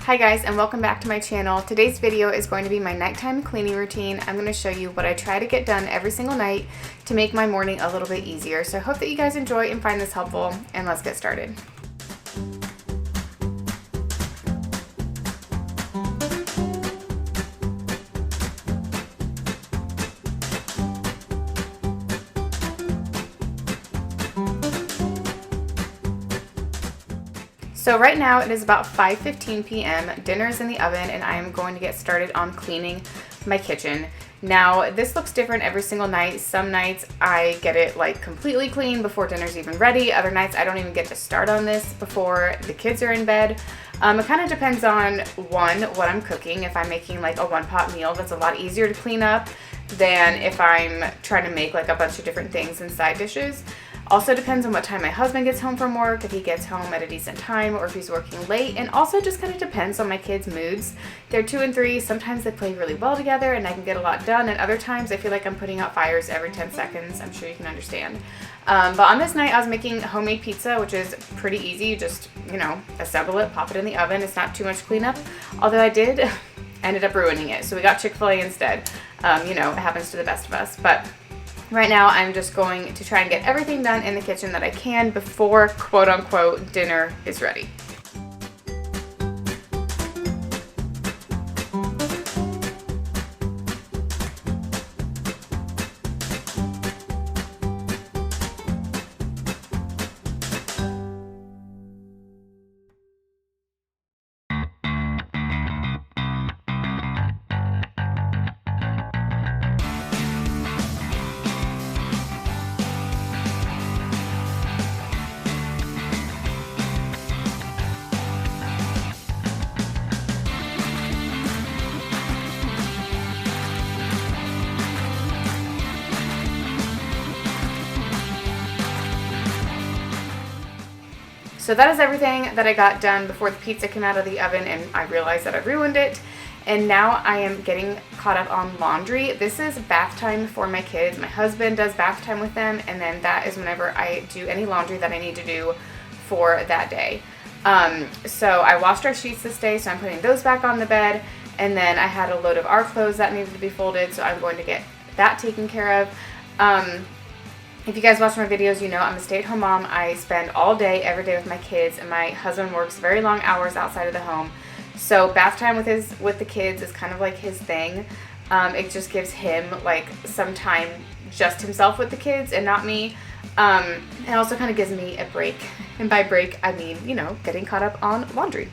Hi guys, and welcome back to my channel. Today's video is going to be my nighttime cleaning routine. I'm going to show you what I try to get done every single night to make my morning a little bit easier. So I hope that you guys enjoy and find this helpful, and let's get started. So right now it is about 5:15 p.m. Dinner is in the oven and I am going to get started on cleaning my kitchen. Now this looks different every single night. Some nights I get it like completely clean before dinner's even ready. Other nights I don't even get to start on this before the kids are in bed. It kind of depends on what I'm cooking. If I'm making like a one-pot meal, that's a lot easier to clean up than if I'm trying to make like a bunch of different things and side dishes. Also depends on what time my husband gets home from work, if he gets home at a decent time or if he's working late, and also just kind of depends on my kids' moods. They're 2 and 3. Sometimes they play really well together and I can get a lot done, and other times I feel like I'm putting out fires every 10 seconds. I'm sure you can understand. But on this night I was making homemade pizza, which is pretty easy. You just, assemble it, pop it in the oven. It's not too much cleanup, although I did ended up ruining it. So we got Chick-fil-A instead. It happens to the best of us. But right now, I'm just going to try and get everything done in the kitchen that I can before, quote unquote, dinner is ready. So that is everything that I got done before the pizza came out of the oven, and I realized that I ruined it. And now I am getting caught up on laundry. This is bath time for my kids. My husband does bath time with them, and then that is whenever I do any laundry that I need to do for that day. So I washed our sheets this day, so I'm putting those back on the bed. And then I had a load of our clothes that needed to be folded, so I'm going to get that taken care of. If you guys watch my videos, you know I'm a stay-at-home mom. I spend all day, every day with my kids, and my husband works very long hours outside of the home. So bath time with the kids is kind of like his thing. It just gives him like some time just himself with the kids and not me. It also kind of gives me a break. And by break, I mean, getting caught up on laundry.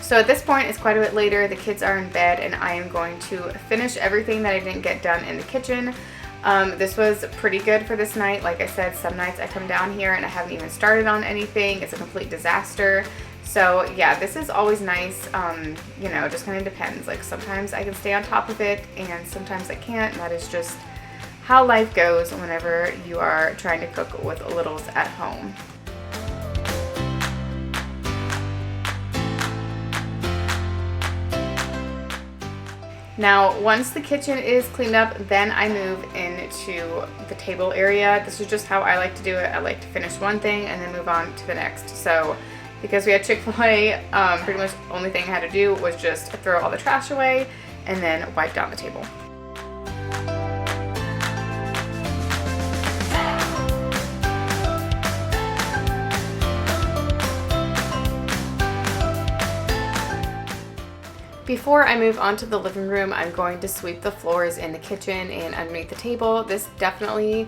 So at this point, it's quite a bit later. The kids are in bed and I am going to finish everything that I didn't get done in the kitchen. This was pretty good for this night. Like I said, some nights I come down here and I haven't even started on anything. It's a complete disaster. So yeah, this is always nice. Just kind of depends. Like sometimes I can stay on top of it and sometimes I can't. And that is just how life goes whenever you are trying to cook with littles at home. Now, once the kitchen is cleaned up, then I move into the table area. This is just how I like to do it. I like to finish one thing and then move on to the next. So because we had Chick-fil-A, pretty much the only thing I had to do was just throw all the trash away and then wipe down the table. Before I move on to the living room, I'm going to sweep the floors in the kitchen and underneath the table. This definitely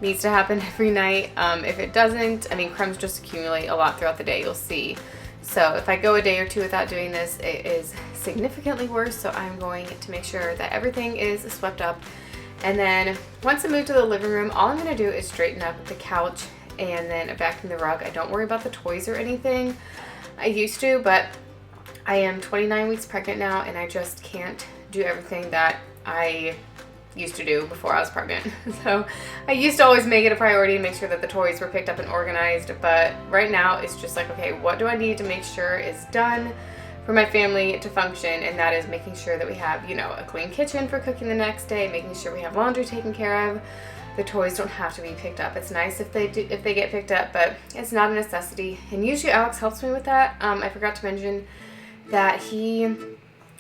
needs to happen every night. If it doesn't, I mean, crumbs just accumulate a lot throughout the day, you'll see. So if I go a day or two without doing this, it is significantly worse. So I'm going to make sure that everything is swept up. And then once I move to the living room, all I'm gonna do is straighten up the couch and then vacuum the rug. I don't worry about the toys or anything. I used to, but I am 29 weeks pregnant now, and I just can't do everything that I used to do before I was pregnant. So I used to always make it a priority to make sure that the toys were picked up and organized, but right now it's just like, okay, what do I need to make sure is done for my family to function? And that is making sure that we have, you know, a clean kitchen for cooking the next day, making sure we have laundry taken care of. The toys don't have to be picked up. It's nice if they get picked up, but it's not a necessity. And usually Alex helps me with that. I forgot to mention that he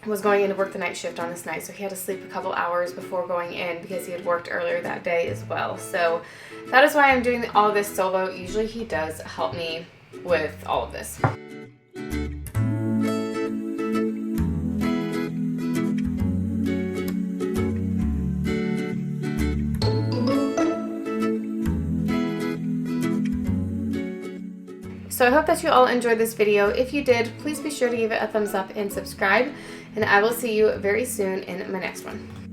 was going into work the night shift on this night, so he had to sleep a couple hours before going in because he had worked earlier that day as well. So that is why I'm doing all of this solo. Usually he does help me with all of this. So I hope that you all enjoyed this video. If you did, please be sure to give it a thumbs up and subscribe, and I will see you very soon in my next one.